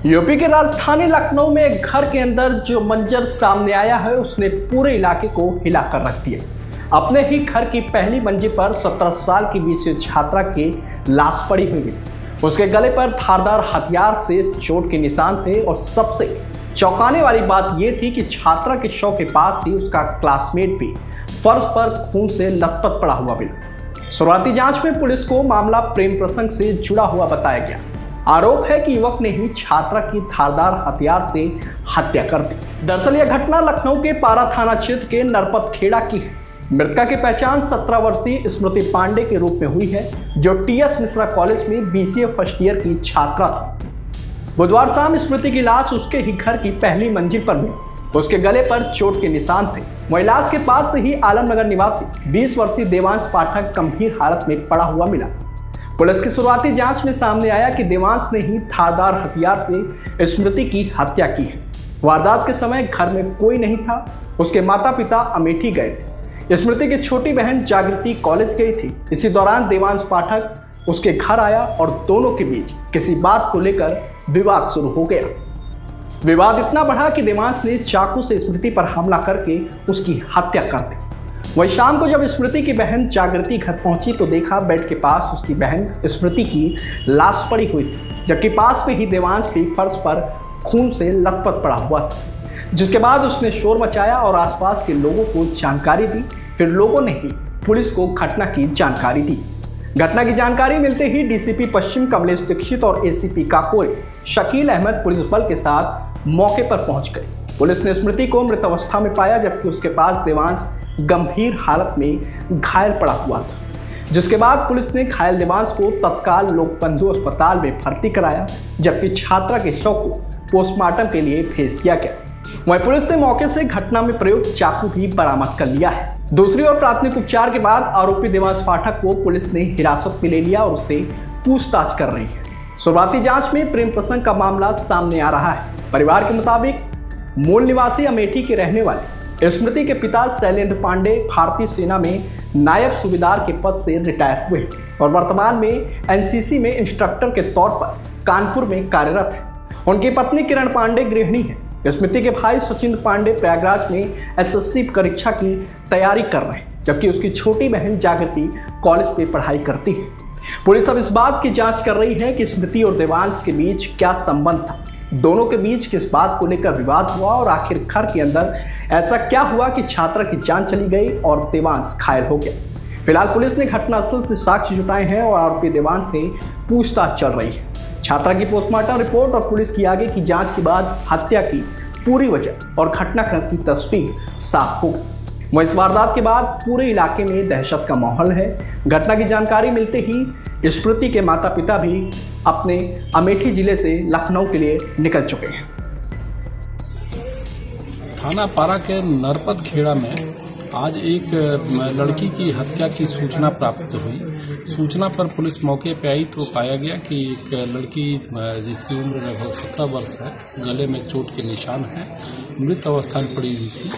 UP की राजधानी लखनऊ में एक घर के अंदर जो मंजर सामने आया है उसने पूरे इलाके को हिलाकर रख दिया। अपने ही घर की पहली मंजिल पर 17 साल की बीसी छात्रा की लाश पड़ी हुई है। उसके गले पर धारदार हथियार से चोट के निशान थे और सबसे चौंकाने वाली बात यह थी कि छात्रा के शव के पास ही उसका क्लासमेट भी फर्श पर खून से लथपथ पड़ा हुआ मिला। शुरुआती जांच में पुलिस को मामला प्रेम प्रसंग से जुड़ा हुआ बताया गया। आरोप है कि युवक ने ही छात्रा की धारदार हथियार से हत्या कर दी। दरअसल यह घटना लखनऊ के पारा थाना क्षेत्र के नरपत खेड़ा की है। मृतका की पहचान 17 वर्षीय स्मृति पांडे के रूप में हुई है, जो टीएस मिश्रा कॉलेज में बीसीए फर्स्ट ईयर की छात्रा थी। बुधवार शाम स्मृति की लाश उसके ही घर की पहली मंजिल पर मिली। उसके गले पर चोट के निशान थे। वहीं लाश के पास से ही आलमनगर निवासी 20 वर्षीय देवांश पाठक गंभीर हालत में पड़ा हुआ मिला। पुलिस की शुरुआती जांच में सामने आया कि देवांश ने ही धारदार हथियार से स्मृति की हत्या की है। वारदात के समय घर में कोई नहीं था। उसके माता पिता अमेठी गए थे। स्मृति की छोटी बहन जागृति कॉलेज गई थी। इसी दौरान देवांश पाठक उसके घर आया और दोनों के बीच किसी बात को लेकर विवाद शुरू हो गया। विवाद इतना बढ़ा कि देवांश ने चाकू से स्मृति पर हमला करके उसकी हत्या कर दी। वही शाम को जब स्मृति की बहन जागृति घर पहुंची तो देखा बेड के पास उसकी बहन स्मृति की लाश पड़ी हुई थी, जबकि पास में ही देवांश की फर्श पर खून से लथपथ पड़ा हुआ था। जिसके बाद उसने शोर मचाया और आसपास के लोगों को जानकारी दी। फिर लोगों ने ही पुलिस को घटना की जानकारी दी। घटना की जानकारी मिलते ही डीसीपी पश्चिम कमलेश दीक्षित और एसीपी काकोरी शकील अहमद पुलिस बल के साथ मौके पर पहुंच गए। पुलिस ने स्मृति को मृत अवस्था में पाया, जबकि उसके पास देवांश गंभीर हालत में घायल पड़ा हुआ था। जिसके बाद पुलिस ने घायल देवांश को तत्काल लोकबंधु अस्पताल में भर्ती कराया, जबकि छात्रा के शव को पोस्टमार्टम के लिए भेज दिया गया। वहीं पुलिस ने मौके से घटना में प्रयुक्त चाकू भी बरामद कर लिया है। दूसरी ओर प्राथमिक उपचार के बाद आरोपी देवांश पाठक को पुलिस ने हिरासत में ले लिया और उससे पूछताछ कर रही है। शुरुआती जांच में प्रेम प्रसंग का मामला सामने आ रहा है। परिवार के मुताबिक मूल निवासी अमेठी के रहने वाले स्मृति के पिता शैलेंद्र पांडे भारतीय सेना में नायब सूबेदार के पद से रिटायर हुए और वर्तमान में एनसीसी में इंस्ट्रक्टर के तौर पर कानपुर में कार्यरत है। उनकी पत्नी किरण पांडे गृहिणी है। स्मृति के भाई सचिन पांडे प्रयागराज में एसएससी परीक्षा की तैयारी कर रहे हैं, जबकि उसकी छोटी बहन जागृति कॉलेज में पढ़ाई करती है। पुलिस अब इस बात की जांच कर रही है कि स्मृति और देवांश के बीच क्या संबंध था, दोनों के बीच किस बात को लेकर विवाद हुआ और आखिर घर के अंदर ऐसा क्या हुआ कि छात्रा की जान चली गई और देवांश घायल हो गया। फिलहाल पुलिस ने घटनास्थल से साक्ष्य जुटाए हैं और आरोपी देवांश से पूछताछ चल रही है। छात्रा की पोस्टमार्टम रिपोर्ट और पुलिस की आगे की जांच के बाद हत्या की पूरी वजह और घटनाक्रम की तस्वीर साफ होगी। वहीं इस वारदात के बाद पूरे इलाके में दहशत का माहौल है। घटना की जानकारी मिलते ही स्मृति के माता पिता भी अपने अमेठी जिले से लखनऊ के लिए निकल चुके हैं। थाना पारा के नरपत खेड़ा में आज एक लड़की की हत्या की सूचना प्राप्त हुई। सूचना पर पुलिस मौके पर आई तो पाया गया कि एक लड़की जिसकी उम्र लगभग 17 वर्ष है, गले में चोट के निशान है, मृत अवस्था में पड़ी हुई थी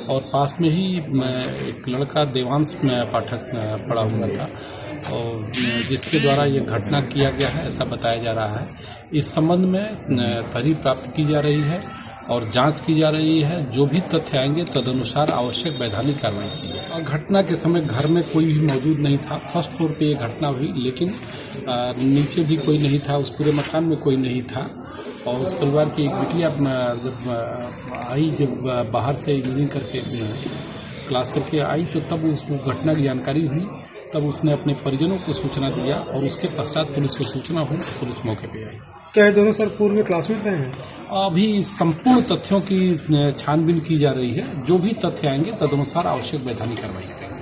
और पास में ही एक लड़का देवांश पाठक पड़ा हुआ था और जिसके द्वारा ये घटना किया गया है ऐसा बताया जा रहा है। इस संबंध में तहरीर प्राप्त की जा रही है और जांच की जा रही है। जो भी तथ्य आएंगे तदनुसार आवश्यक वैधानिक कार्रवाई की जाए। और घटना के समय घर में कोई भी मौजूद नहीं था। फर्स्ट फ्लोर पे ये घटना हुई, लेकिन नीचे भी कोई नहीं था, उस पूरे मकान में कोई नहीं था। और उस परिवार की एक बिटिया जब आई, जब बाहर से इंजीनियरिंग करके क्लास करके आई तो तब उसको घटना की जानकारी हुई। तब उसने अपने परिजनों को सूचना दिया और उसके पश्चात पुलिस को सूचना हुई। पुलिस मौके पर आई। क्या दोनों सर पूर्व में क्लासमेट रहे हैं? अभी संपूर्ण तथ्यों की छानबीन की जा रही है। जो भी तथ्य आएंगे तदनुसार आवश्यक वैधानिक कार्रवाई करेंगे।